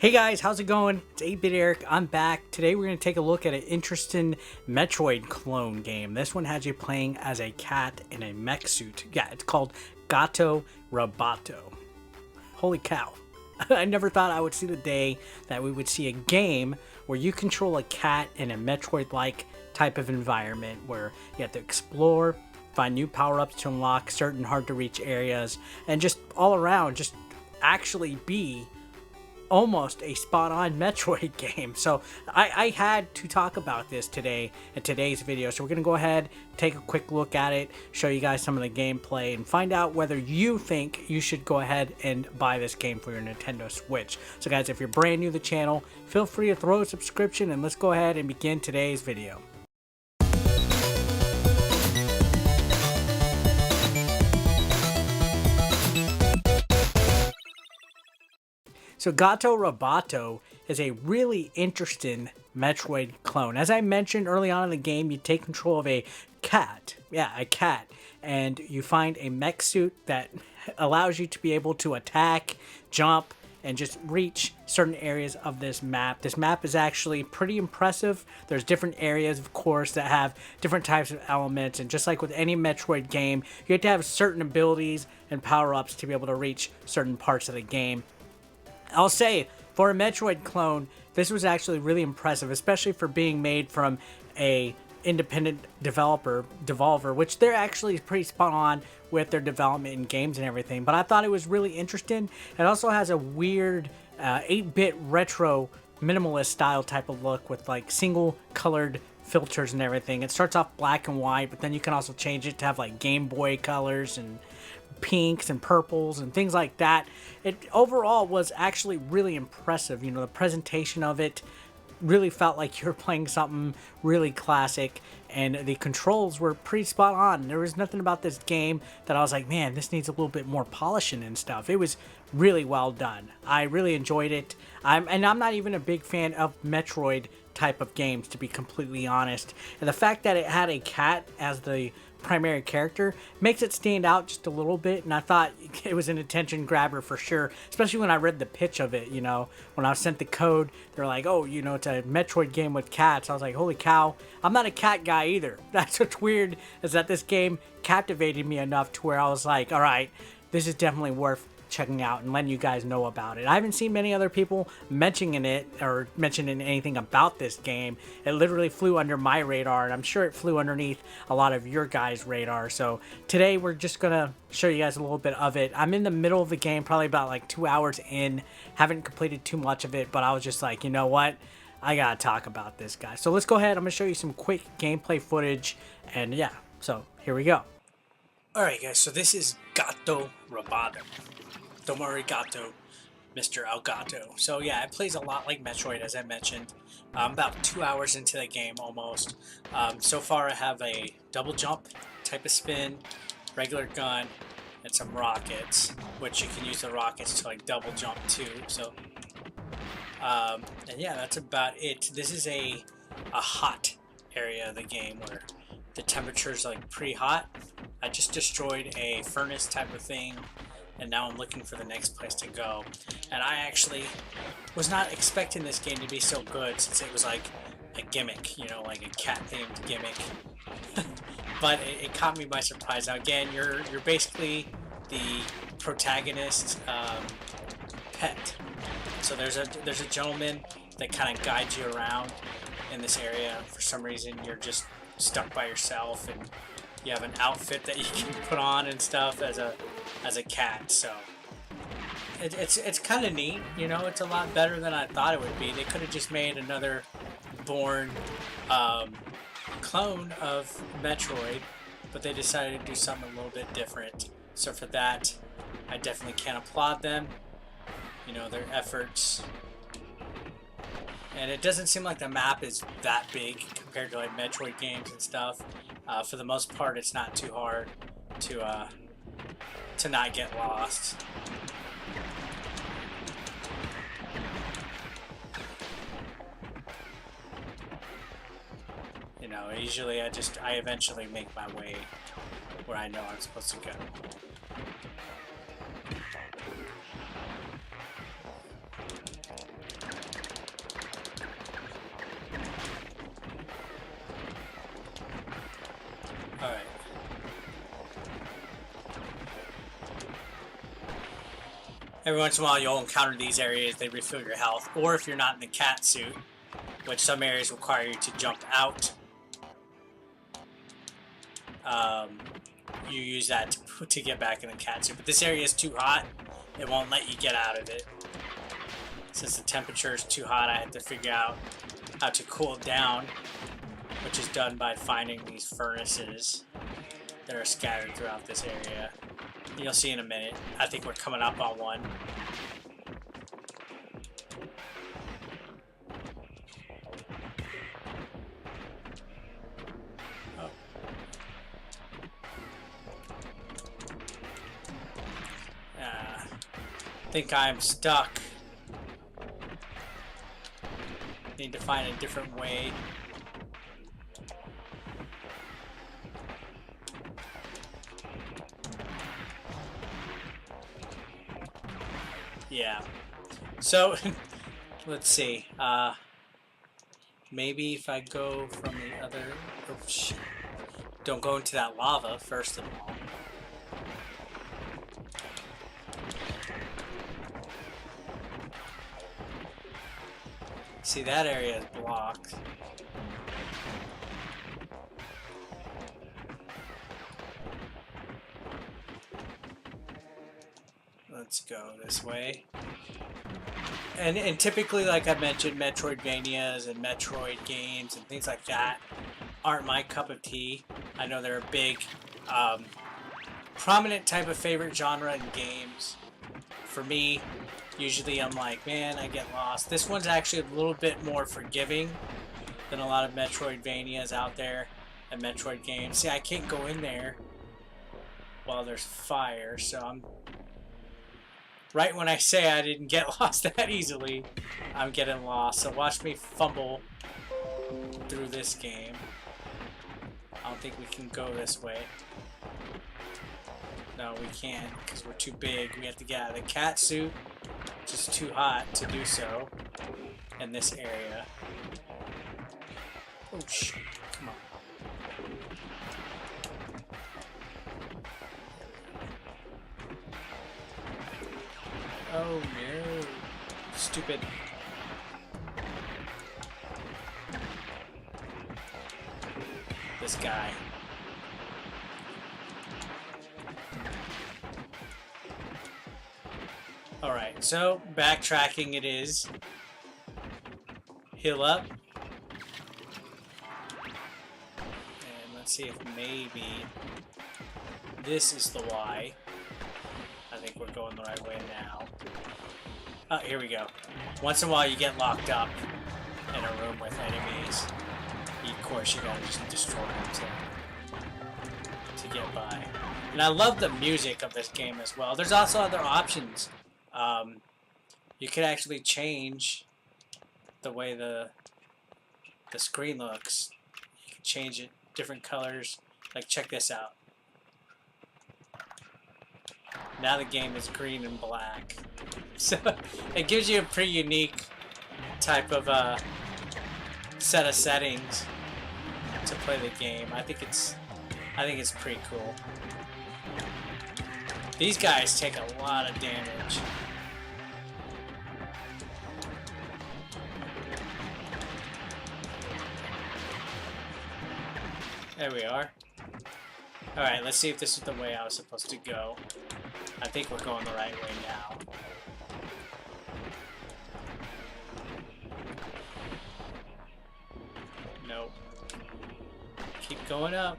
Hey guys, how's it going? It's 8-Bit Eric. I'm back. Today we're going to take a look at an interesting Metroid clone game. This one has you playing as a cat in a mech suit. Yeah, it's called Gato Roboto. Holy cow. I never thought I would see the day that we would see a game where you control a cat in a Metroid-like type of environment where you have to explore, find new power-ups to unlock certain hard-to-reach areas, and just all around just actually be almost a spot-on Metroid game. So I had to talk about this today in today's video. So we're gonna go ahead, take a quick look at it, show you guys some of the gameplay, and find out whether you think you should go ahead and buy this game for your Nintendo Switch. So guys, if you're brand new to the channel, feel free to throw a subscription, and let's go ahead and begin today's video. So Gato Roboto is a really interesting Metroid clone. As I mentioned early on in the game, you take control of a cat. Yeah, a cat. And you find a mech suit that allows you to be able to attack, jump, and just reach certain areas of this map. This map is actually pretty impressive. There's different areas, of course, that have different types of elements. And just like with any Metroid game, you have to have certain abilities and power-ups to be able to reach certain parts of the game. I'll say, for a Metroid clone, this was actually really impressive, especially for being made from a independent developer, Devolver, which they're actually pretty spot on with their development in games and everything. But I thought it was really interesting. It also has a weird 8-bit retro minimalist style type of look with like single colored filters and everything. It starts off black and white, but then you can also change it to have like Game Boy colors and pinks and purples and things like that. It overall was actually really impressive. You know, the presentation of it really felt like you were playing something really classic, and the controls were pretty spot on. There was nothing about this game that I was like, man, this needs a little bit more polishing and stuff. It was really well done. I really enjoyed it. I'm not even a big fan of Metroid type of games, to be completely honest. And the fact that it had a cat as the primary character makes it stand out just a little bit, and I thought it was an attention grabber for sure, especially when I read the pitch of it. You know, when I was sent the code, they're like, oh, you know, it's a Metroid game with cats. I was like, holy cow, I'm not a cat guy either. That's what's weird, is that this game captivated me enough to where I was like, all right, this is definitely worth checking out and letting you guys know about it. I haven't seen many other people mentioning it or mentioning anything about this game. It literally flew under my radar, and I'm sure it flew underneath a lot of your guys' radar. So today we're just gonna show you guys a little bit of it. I'm in the middle of the game, probably about like 2 hours in. Haven't completed too much of it, but I was just like, you know what? I gotta talk about this guy. So let's go ahead. I'm gonna show you some quick gameplay footage, and yeah, so here we go. Alright guys, so this is Gato Roboto. Don't worry, Gato, Mr. Elgato. So yeah, it plays a lot like Metroid, as I mentioned. I'm about 2 hours into the game almost. So far I have a double jump type of spin, regular gun, and some rockets, which you can use the rockets to like double jump too. So, and yeah, that's about it. This is a hot area of the game where the temperature's like pretty hot. I just destroyed a furnace type of thing, and now I'm looking for the next place to go. And I actually was not expecting this game to be so good, since it was like a gimmick, you know, like a cat-themed gimmick. But it caught me by surprise. Now again, you're basically the protagonist's pet. So there's a gentleman that kind of guides you around in this area. For some reason, you're just stuck by yourself, and you have an outfit that you can put on and stuff as a cat. So it's kind of neat, you know. It's a lot better than I thought it would be. They could have just made another born clone of Metroid, but they decided to do something a little bit different. So for that, I definitely can applaud them, you know, their efforts. And it doesn't seem like the map is that big compared to like Metroid games and stuff. For the most part, it's not too hard to not get lost. You know, usually I eventually make my way where I know I'm supposed to go. Every once in a while you'll encounter these areas, they refill your health, or if you're not in the cat suit, which some areas require you to jump out, you use that to get back in the cat suit. But this area is too hot, it won't let you get out of it. Since the temperature is too hot, I have to figure out how to cool it down, which is done by finding these furnaces that are scattered throughout this area. You'll see in a minute. I think we're coming up on one. Oh. I think I'm stuck. Need to find a different way. Yeah. So, let's see. Maybe if I go from the other... Oh, shit. Don't go into that lava, first of all. See, that area is blocked. Let's go this way. And typically, like I mentioned, Metroidvanias and Metroid games and things like that aren't my cup of tea. I know they're a big, prominent type of favorite genre in games. For me, usually I'm like, man, I get lost. This one's actually a little bit more forgiving than a lot of Metroidvanias out there and Metroid games. See, I can't go in there while there's fire, so I'm... Right when I say I didn't get lost that easily, I'm getting lost. So watch me fumble through this game. I don't think we can go this way. No, we can't, because we're too big. We have to get out of the cat suit, which is too hot to do so in this area. Oh, shit. Come on. Oh, no. Stupid. This guy. Alright, so backtracking it is. Heal up. And let's see if maybe this is the Y. I think we're going the right way now. Oh, here we go. Once in a while you get locked up in a room with enemies. Of course, you gotta just destroy them to get by. And I love the music of this game as well. There's also other options. You could actually change the way the screen looks. You can change it different colors. Like, check this out. Now the game is green and black. So it gives you a pretty unique type of set of settings to play the game. I think it's pretty cool. These guys take a lot of damage. There we are. Alright, let's see if this is the way I was supposed to go. I think we're going the right way now. Nope. Keep going up.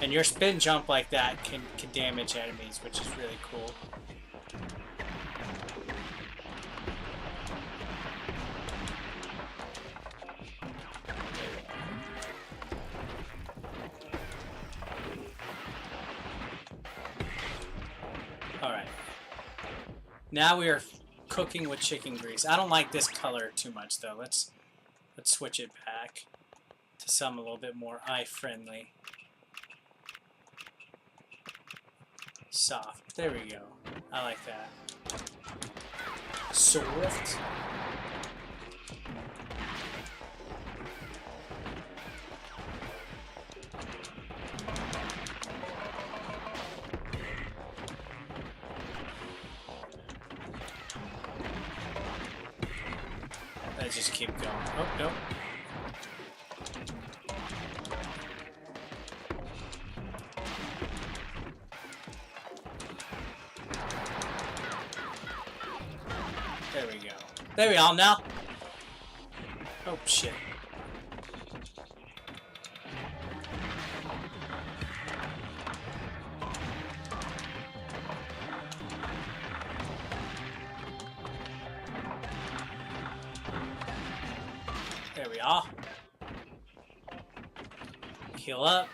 And your spin jump like that can damage enemies, which is really cool. Alright. Now we are cooking with chicken grease. I don't like this color too much though. Let's switch it back to some a little bit more eye-friendly. Soft. There we go. I like that. Soft. Let's just keep going. Oh, no. There we go. There we are now. Oh, shit. There we are. Heal up.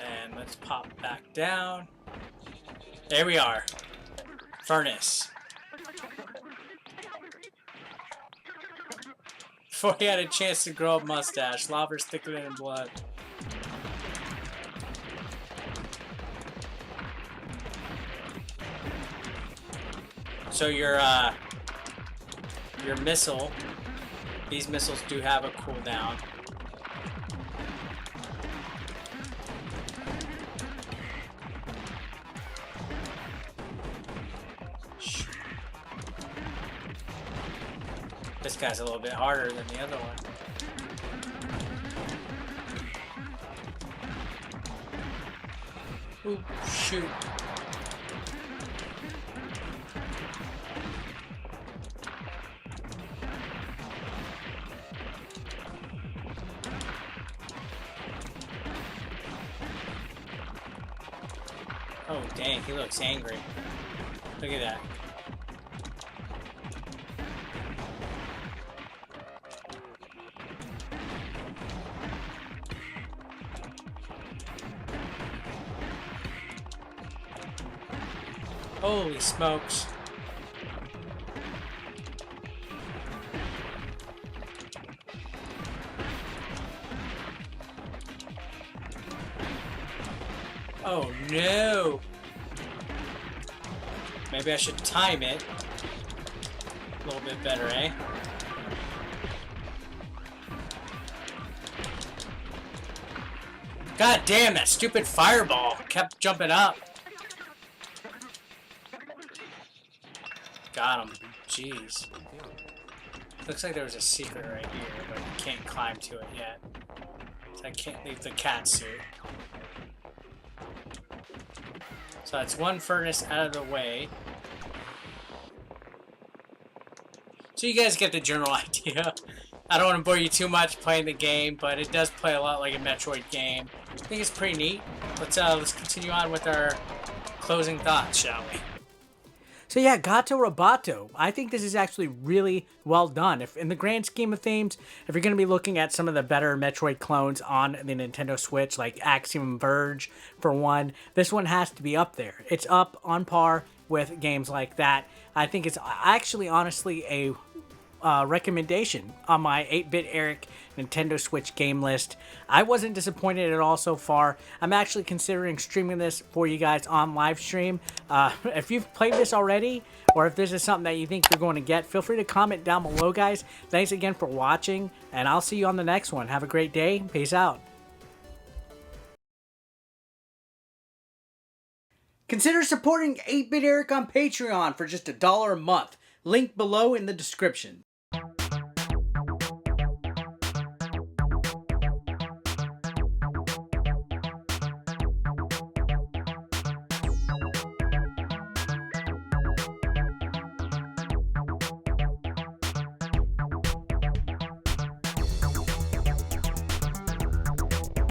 And let's pop back down. There we are. Furnace. Before he had a chance to grow a mustache, lava's thicker than blood. So your missile, these missiles do have a cooldown. This guy's a little bit harder than the other one. Ooh, shoot. Oh, dang, he looks angry. Look at that. Holy smokes. Oh no. Maybe I should time it a little bit better, eh? God damn, that stupid fireball kept jumping up. Got him. Jeez. Looks like there was a secret right here, but I can't climb to it yet. So I can't leave the cat suit. So that's one furnace out of the way. So you guys get the general idea. I don't want to bore you too much playing the game, but it does play a lot like a Metroid game. I think it's pretty neat. Let's continue on with our closing thoughts, shall we? So yeah, Gato Roboto. I think this is actually really well done. If in the grand scheme of things, if you're going to be looking at some of the better Metroid clones on the Nintendo Switch, like Axiom Verge for one, this one has to be up there. It's up on par with games like that. I think it's actually honestly a recommendation on my 8-Bit Eric Nintendo Switch game list. I wasn't disappointed at all so far. I'm actually considering streaming this for you guys on live stream. If you've played this already, or if this is something that you think you're going to get, feel free to comment down below, guys. Thanks again for watching, and I'll see you on the next one. Have a great day. Peace out. Consider supporting 8-Bit Eric on Patreon for just $1 a month. Link below in the description.